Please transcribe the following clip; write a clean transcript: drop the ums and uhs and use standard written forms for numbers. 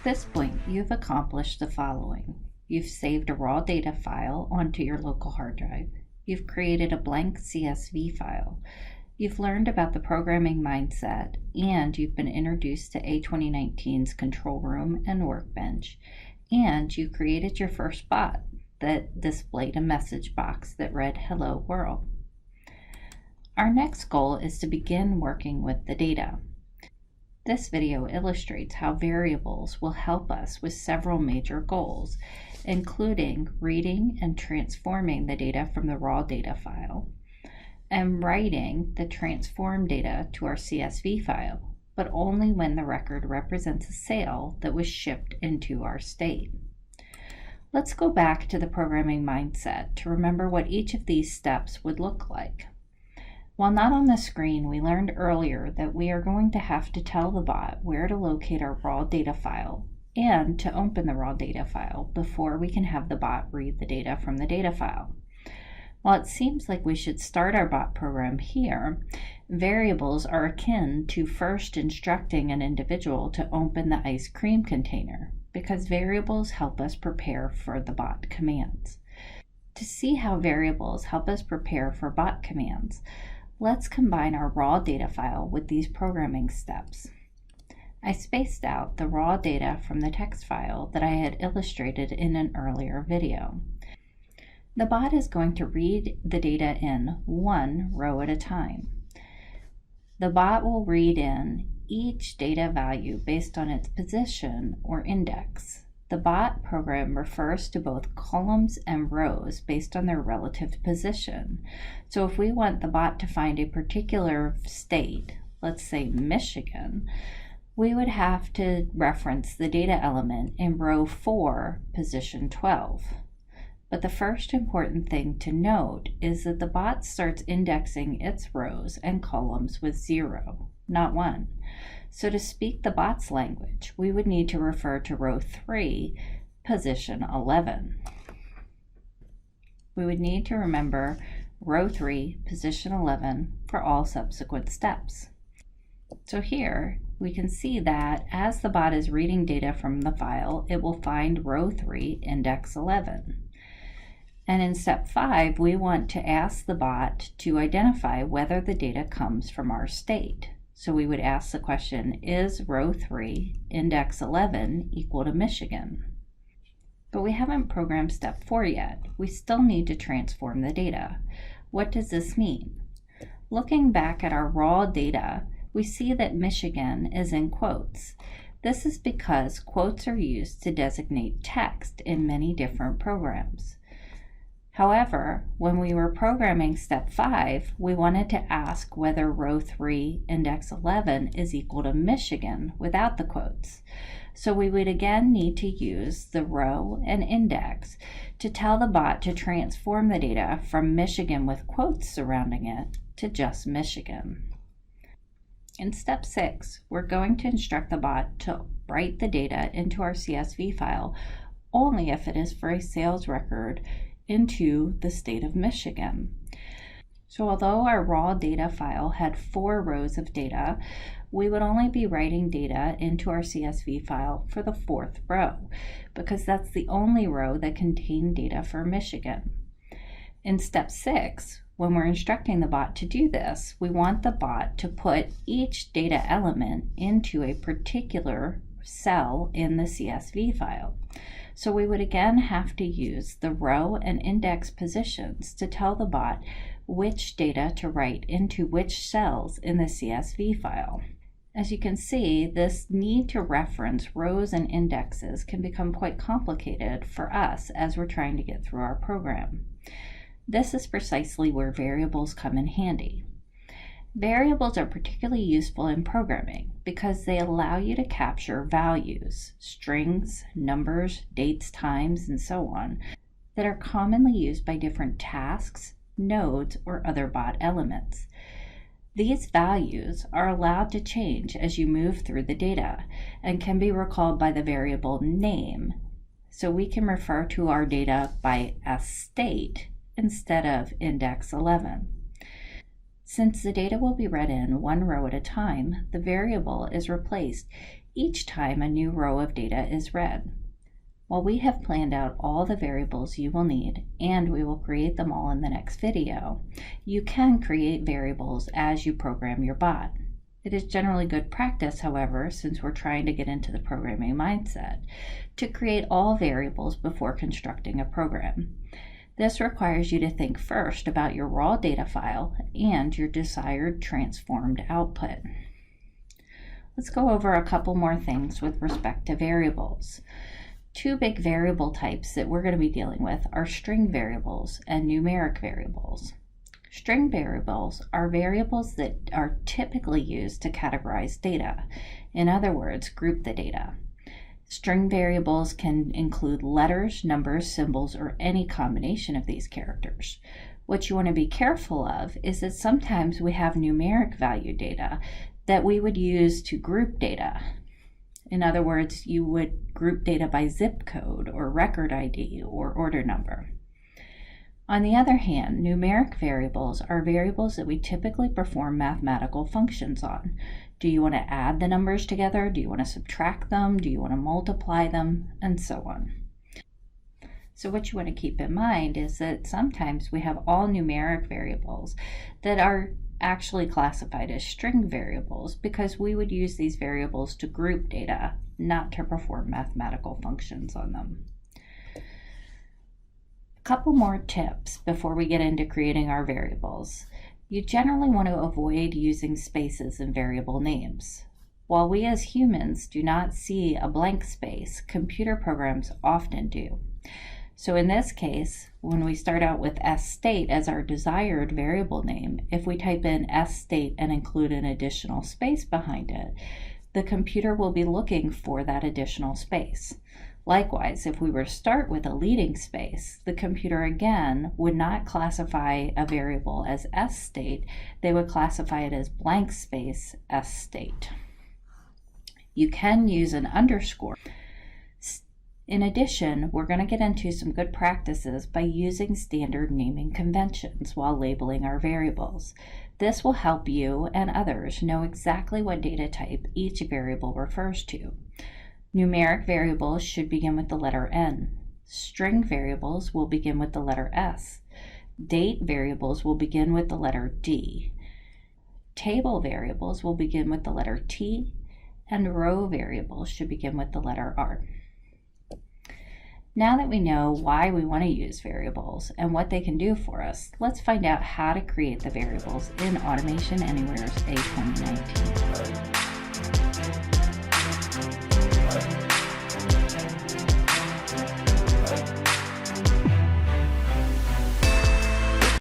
At this point, you've accomplished the following. You've saved a raw data file onto your local hard drive. You've created a blank CSV file. You've learned about the programming mindset, and you've been introduced to A2019's control room and workbench, and you created your first bot that displayed a message box that read "Hello World." Our next goal is to begin working with the data. This video illustrates how variables will help us with several major goals, including reading and transforming the data from the raw data file, and writing the transformed data to our CSV file, but only when the record represents a sale that was shipped into our state. Let's go back to the programming mindset to remember what each of these steps would look like. While not on the screen, we learned earlier that we are going to have to tell the bot where to locate our raw data file and to open the raw data file before we can have the bot read the data from the data file. While it seems like we should start our bot program here, variables are akin to first instructing an individual to open the ice cream container, because variables help us prepare for the bot commands. To see how variables help us prepare for bot commands, let's combine our raw data file with these programming steps. I spaced out the raw data from the text file that I had illustrated in an earlier video. The bot is going to read the data in one row at a time. The bot will read in each data value based on its position or index. The bot program refers to both columns and rows based on their relative position. So if we want the bot to find a particular state, let's say Michigan, we would have to reference the data element in row 4, position 12. But the first important thing to note is that the bot starts indexing its rows and columns with 0, not 1. So to speak the bot's language, we would need to refer to row 3, position 11. We would need to remember row 3, position 11 for all subsequent steps. So here we can see that as the bot is reading data from the file, it will find row 3, index 11. And in step 5, we want to ask the bot to identify whether the data comes from our state. So we would ask the question, is row 3, index 11 equal to Michigan? But we haven't programmed step 4 yet. We still need to transform the data. What does this mean? Looking back at our raw data, we see that Michigan is in quotes. This is because quotes are used to designate text in many different programs. However, when we were programming step 5, we wanted to ask whether row 3, index 11 is equal to Michigan without the quotes. So we would again need to use the row and index to tell the bot to transform the data from Michigan with quotes surrounding it to just Michigan. In step 6, we're going to instruct the bot to write the data into our CSV file only if it is for a sales record into the state of Michigan. So although our raw data file had 4 rows of data, we would only be writing data into our CSV file for the 4th row, because that's the only row that contained data for Michigan. In step 6, when we're instructing the bot to do this, we want the bot to put each data element into a particular cell in the CSV file. So we would again have to use the row and index positions to tell the bot which data to write into which cells in the CSV file. As you can see, this need to reference rows and indexes can become quite complicated for us as we're trying to get through our program. This is precisely where variables come in handy. Variables are particularly useful in programming because they allow you to capture values, strings, numbers, dates, times, and so on, that are commonly used by different tasks, nodes, or other bot elements. These values are allowed to change as you move through the data and can be recalled by the variable name. So we can refer to our data by a state instead of index 11. Since the data will be read in one row at a time, the variable is replaced each time a new row of data is read. While we have planned out all the variables you will need, and we will create them all in the next video, you can create variables as you program your bot. It is generally good practice, however, since we're trying to get into the programming mindset, to create all variables before constructing a program. This requires you to think first about your raw data file and your desired transformed output. Let's go over a couple more things with respect to variables. Two big variable types that we're going to be dealing with are string variables and numeric variables. String variables are variables that are typically used to categorize data. In other words, group the data. String variables can include letters, numbers, symbols, or any combination of these characters. What you want to be careful of is that sometimes we have numeric value data that we would use to group data. In other words, you would group data by zip code or record ID or order number. On the other hand, numeric variables are variables that we typically perform mathematical functions on. Do you want to add the numbers together? Do you want to subtract them? Do you want to multiply them? And so on. So what you want to keep in mind is that sometimes we have all numeric variables that are actually classified as string variables because we would use these variables to group data, not to perform mathematical functions on them. A couple more tips before we get into creating our variables. You generally want to avoid using spaces in variable names. While we as humans do not see a blank space, computer programs often do. So in this case, when we start out with sState as our desired variable name, if we type in sState and include an additional space behind it, the computer will be looking for that additional space. Likewise, if we were to start with a leading space, the computer again would not classify a variable as sState, they would classify it as blank space sState. You can use an underscore. In addition, we're going to get into some good practices by using standard naming conventions while labeling our variables. This will help you and others know exactly what data type each variable refers to. Numeric variables should begin with the letter N. String variables will begin with the letter S. Date variables will begin with the letter D. Table variables will begin with the letter T, and row variables should begin with the letter R. Now that we know why we want to use variables and what they can do for us, let's find out how to create the variables in Automation Anywhere's A2019.